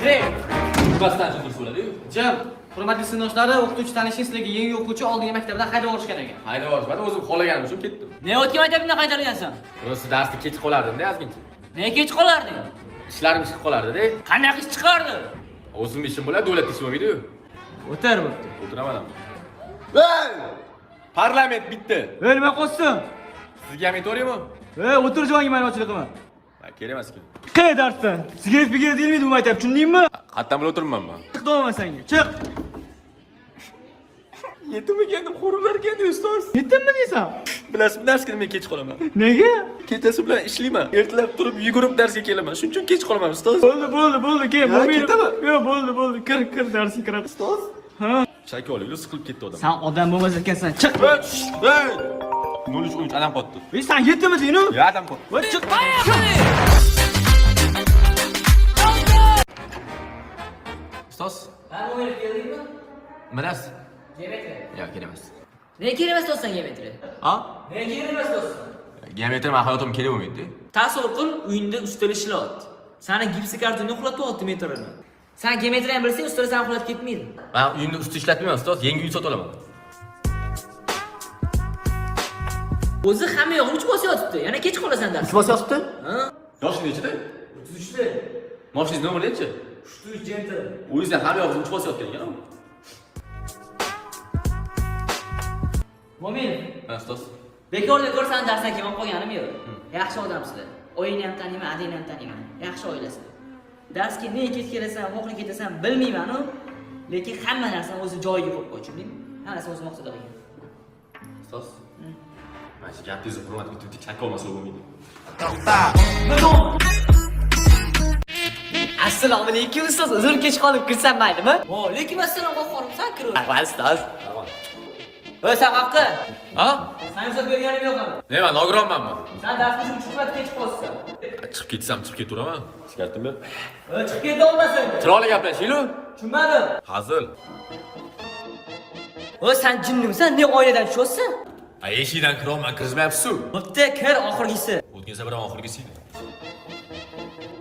Direkt. Yurtdan chiqib so'radi-yu. Jim, hurmatli sinfdoshlari, o'qituvchi tanishingiz sizlarga yangi o'quvchi oldingi maktabdan haydab yuborishgan ekan. Haydab yuborishmadi, o'zim xohlaganim uchun ketdim. Ne o'tgan maktabdan qaytarilgansan? Ro'si darsga kech qolardim-da, ozgincha. Ne kech qolarding? Ishlarim chiqib qolardi-da. Qanaqa ish chiqardi? O'zim ishim bo'ladi, davlat ishi bo'lmaydi-yu. O'tar bo'pti. O'tiraman. Ey! Parlament bitdi. Ey, nima qilsin? Sizga ham aytaveraymi? Ey, o'tir joyingga ma'lumotchilik qilma. Kerak emas-ku. Qay darsdan? Sigaret bigaret yeyilmaydi bu maktab, tushundingmi? Qayerdan bilib o'tiribman men? Chiq do'masanga. Chiq. Yetimi keldim, xo'rlar keldi ustoz. Yetdimmi deysan? Bilasizmi, darsga men kech qolaman. Nega? Kechasi bilan ishlayman. Ertalab turib yugurib darsga kelaman. Shuning uchun kech qolaman ustoz. Bo'ldi, kel. Yo'q, bo'ldi. Kir darsga kirib. Ustoz? Ha. Chaka olib, siqilib ketdi odam. Sen odam bo'lmas ekansan. Chiq. Ey! 03 adam qotdi. Ey, sen yetdimi deynu? Ya adam qotdi. Voy, chiq. Ustoz, Ha, bu yerga keldingmi? nimadas? Geometriya. Yo'q, kerak emas. Ne kerak emas do'stan geometriya? Ha? Ne kerak emas do'stan? Geometriya men hayotim kerak bo'lmaydi. Tasavvur qil, uyingda ustal ishlayapti. Seni gipsi kartonda uxlatyapti metrni. Sen geometriyani bilsang, ustal seni uxlatib ketmaydi. Men uyimda usti ishlatmayman ustoz, yangi uy sotib olaman. O'zi hamma yo'q 3 bosyapti. Yana kech qolasan dars. 3 bosyapti? Ha? Yoshi nechida? 33da. Mashinangiz nomeri nechi? 33 jenta. O'zingizdan hamma yo'q 3 bosyapti ekan. Mo'min, Ha, ustoz. bekorda ko'rsan darsdan kelib qolganim yo'q. Yaxshi odamsizlar. O'yinni ham taniyman, adingni ham taniyman. Yaxshi oilasizlar. Darsga ne kech kelasan, qo'qlik ketasan bilmayman-ku, lekin hamma narsani o'zi joyiga qo'yib qo'y, tushundingmi? Hammasi o'z maqsadiga qilgan. Ustoz. Mana shu gapingizni hurmat etib chakka olmasa bo'lmaydi. Assalomu alaykum ustoz. Uzr kech qolib kirsam maylimi? Va alaykum assalom qo'rqorsan kirib. Ahvol ustoz. O'y, sen haqda. Ha? Sen esa berganim yo'q ham. Ne, men nogironmanmi? Sen darsga chiqib kech qolsan. Chiqib ketsam chiqib ketaveraman. Sigaretim ber. O'y, chiqib keta olmasang. Chiroyli gaplashing-lu. Tushunmadim. Hazil. O'y, sen jinnimisan? Ne oiladan tushyapsan? Eshikdan kirolman, kirmayapsiz-ku. Bo'pti, kir oxirgisi. O'tgan safar ham oxirgisi edi.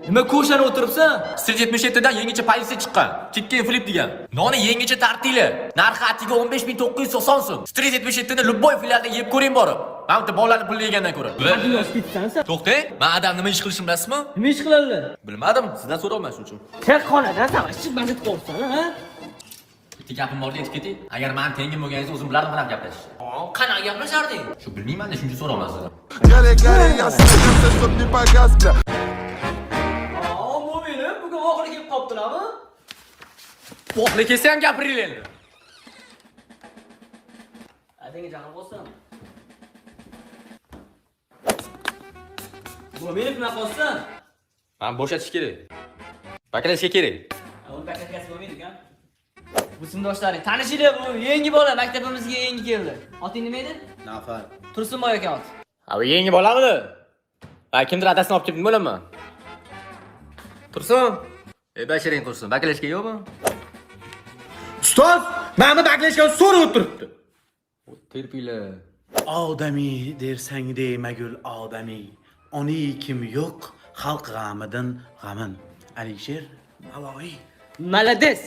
Nima ko'shanib o'tiribsan? Street 77 dan yangicha politsiya chiqqan. Chicken flip degan. Noni yangicha tartili. Narxi atiga 15990 so'm. Street 77 ni Lubboy filialida yeb ko'ring borib. Mana bu bolalarni pulni yegandan ko'ra. Adinos ketsansan. To'xtang, men adam nima ish qilishimni bilasizmi? Nima ish qiladi? Bilmadim, sizdan so'rayman shuning uchun. Tek xonadan sen ishib bandit qo'rsan, ha? Bitta gapim bor deb keting. Agar men tengim bo'lganingiz o'zim bilardim qanaqa gaplash. Qanaqa gaplashding? Shu bilmayman-da, shuncha so'rayman sizdan. Gare, я слышал, что не погас, бля. Mo'minim, bugun oxiri kelib qopdilarmi? Bo'qli kelsa ham gapiringlar endi. Adinga jahl bo'lsin. Mo'minim nima qilsan? Men bo'shatish kerak. Bakalashga kerak. Uni paketga bo'lmaydi-ku. Bu sinfdoshlaring, tanishinglar, bu yangi bola maktabimizga yangi keldi. Oting nima edi? Nafar. Tursunboy aka ot. Ha, bu yangi bolamidi? Ha, kimdir adasini olib kelibdi bo'laman. Tursun. Bashiring Tursun, bakalashga yo'qmi? Ustoz, meni baklashga so'rab o'tiribdi. Terpinglar. Odamiy dersang demagul odamiy. Oni kim yo'q, xalq g'amidan g'amin. Alisher Navoiy. Malades.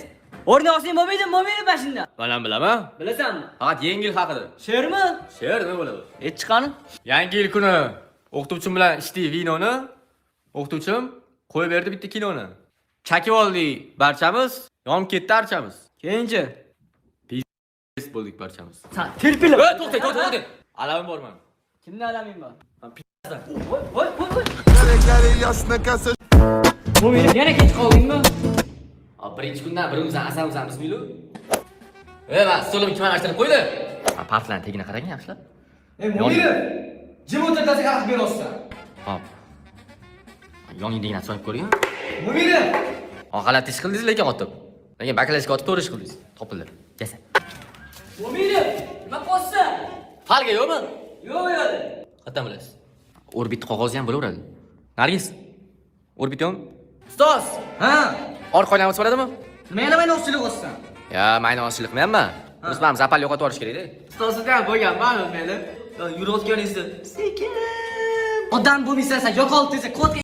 O'rni olsang bo'lmaydi, mo'mini bashinda. Men ham bilaman. Bilasanmi? Faqat yangi yil haqida. She'rmi? She'r nima bo'ladi? Chiqqani? Yangi yil kuni o'qituvchim bilan ichdik vinoni. O'qituvchim qo'yib berdi bitta kinoni. Chakib oldik barchamiz, yonib ketdi archamiz. Keyinchi. Pis bo'ldik barchamiz. Sen terpila. To'xtang. Alamim borman. Kimni alaming bor? Voy. Gare, ясно, каса. Mo'min, yana kech qoldingmi? Birinchi kundan birimizdan asamizmi-lu? Va stolimni kimanlashtirib qo'ydi. Partlarning tagini qarang yaxshilab. Ey, Mo'min. Jim o'tirdasan, qarab berasizsan. Hop. Yoningdagini solib ko'ring. Mo'min. G'alati ish qildingiz lekin otib. Lekin bakalashga otib to'g'ri ish qildingiz. Topildi. Jasad. Mo'min, nima qilsan? Falga yo'qmi? Yo'q. Qayerdan bilasiz? Orbit qog'ozi ham bo'laveradi. Nargiz. Orbit yo'qmi? Ustoz. Ha. Orqadan o'tib boradimi? Nima yana mayli o'qishchilik o'tsan? Ya, mayna oshiqlik qilyapman. Biz ham zapal yo'qotib yuborish kerak-da. Ustozdan bo'lgan ma'lum meni. Yurayotganingizda sekin. Odam bo'lmaysan, yo'qol desa,